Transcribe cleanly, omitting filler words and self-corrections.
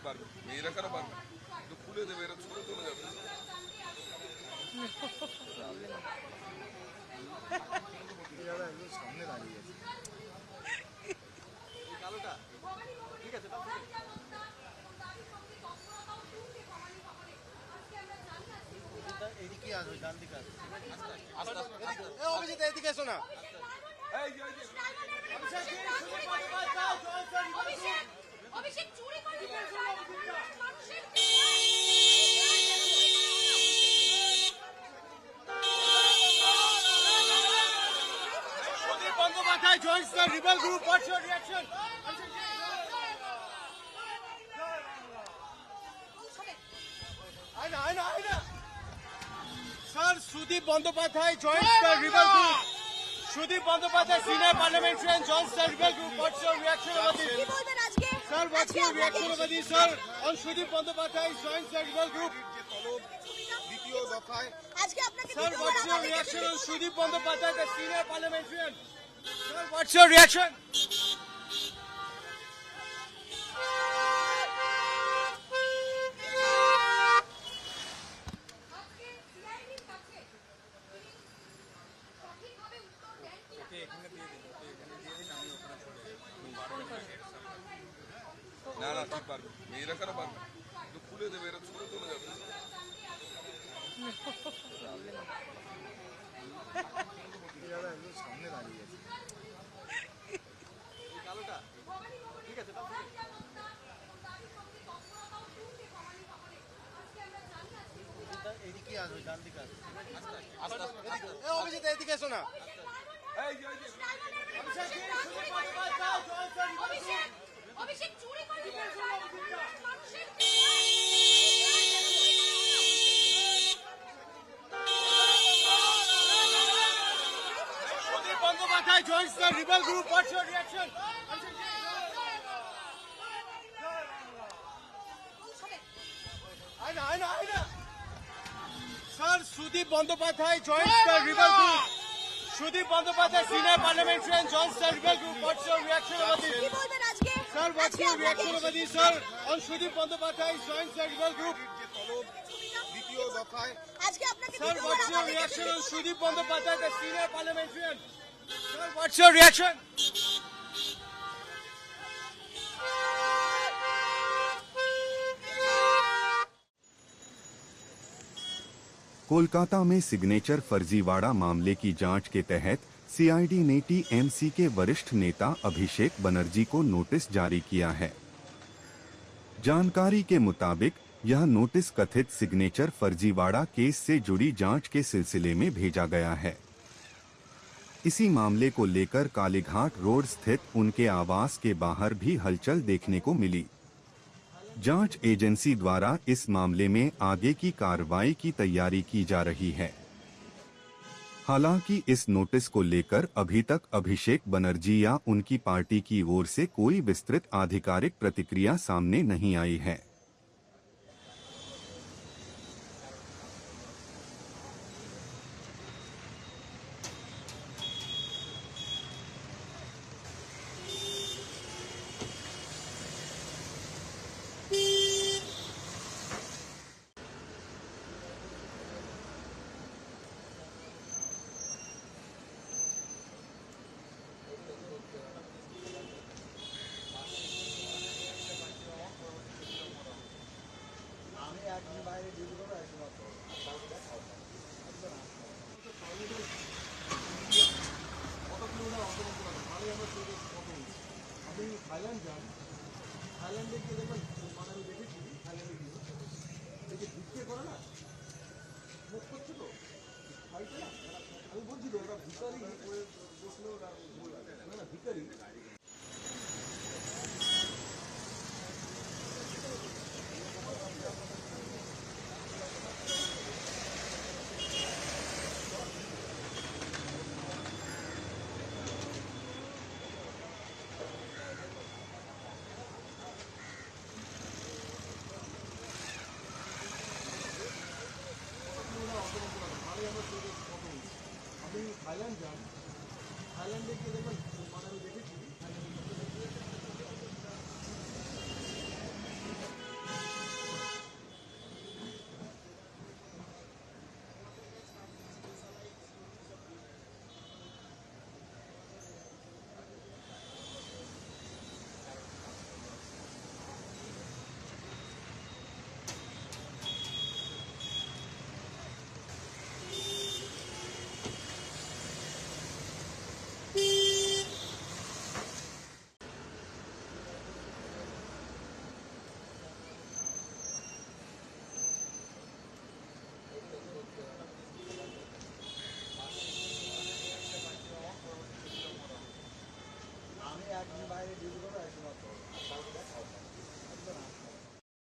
পারবে, মেয়েরা কেন পারবে? একটু খুলে দেবে, এরা ছুড়ে চলে যাবে। সামনে দাঁড়িয়ে আছে কালোটা, ঠিক আছে এদিকে আসবে, ডান দিকে আসবে। অভিজিৎ এদিকে এসো না। অভিষেক চুরি করে মানুষের Sudhir Bandyopadhyay joins the rebel group. What's your reaction? I know. Sir, Sudhir Bandyopadhyay joins the rebel group. Sudhir Bandyopadhyay, senior parliamentarian, joins the rebel group. What's your reaction over this? Sir, what's your reaction over this, sir? On Sudhir Bandyopadhyay joins the rebel group. Sir, what's your reaction on Sudhir Bandyopadhyay, the senior parliamentarian? Sir, what's your reaction? না না, ঠিক পারবে, মেয়েরা কেন পারবে? একটু খুলে দেবে, এরা ছুড়ে চলে যাবে। সামনে দাঁড়িয়ে আছে কালোটা, ঠিক আছে এদিকে আসবে, ডান দিকে আসবে। অভিজিৎ এদিকে এসো না। অভিষেক চুরি করে মানুষের Sudhir Bandyopadhyay joins the rebel group. What's your reaction? I know. Sir, Sudhir Bandyopadhyay joins the rebel group. Sudhir Bandyopadhyay, senior parliamentarian, joins the rebel group. What's your reaction over this? Sir, what's your reaction over this, sir? On Sudhir Bandyopadhyay joins the rebel group. Sir, what's your reaction on Sudhir Bandyopadhyay, the senior parliamentarian? Sir, what's your reaction? Kolkata में signature फर्जीवाड़ा मामले की जांच के तहत CID ने TMC के वरिष्ठ नेता अभिषेक बनर्जी को नोटिस जारी किया है। जानकारी के मुताबिक यह नोटिस कथित सिग्नेचर फर्जीवाड़ा केस से जुड़ी जांच के सिलसिले में भेजा गया है। इसी मामले को लेकर कालीघाट रोड स्थित उनके आवास के बाहर भी हलचल देखने को मिली। जांच एजेंसी द्वारा इस मामले में आगे की कार्रवाई की तैयारी की जा रही है। हालांकि इस नोटिस को लेकर अभी तक अभिषेक बनर्जी या उनकी पार्टी की ओर से कोई विस्तृत आधिकारिक प्रतिक्रिया सामने नहीं आई है। থাইল্যান্ড যান, থাইল্যান্ডে গিয়ে দেখবেন, মানে আমি দেখেছি থাইল্যান্ডে গিয়ে এই যে ভিক্ষে করে না, মুখ করছে তো ফাইটে না, আমি বলছিল ওরা ভিকারি বসলে ওরা না ভিকারি। আপনি থাইল্যান্ড যান, থাইল্যান্ডে গিয়ে দেখবেন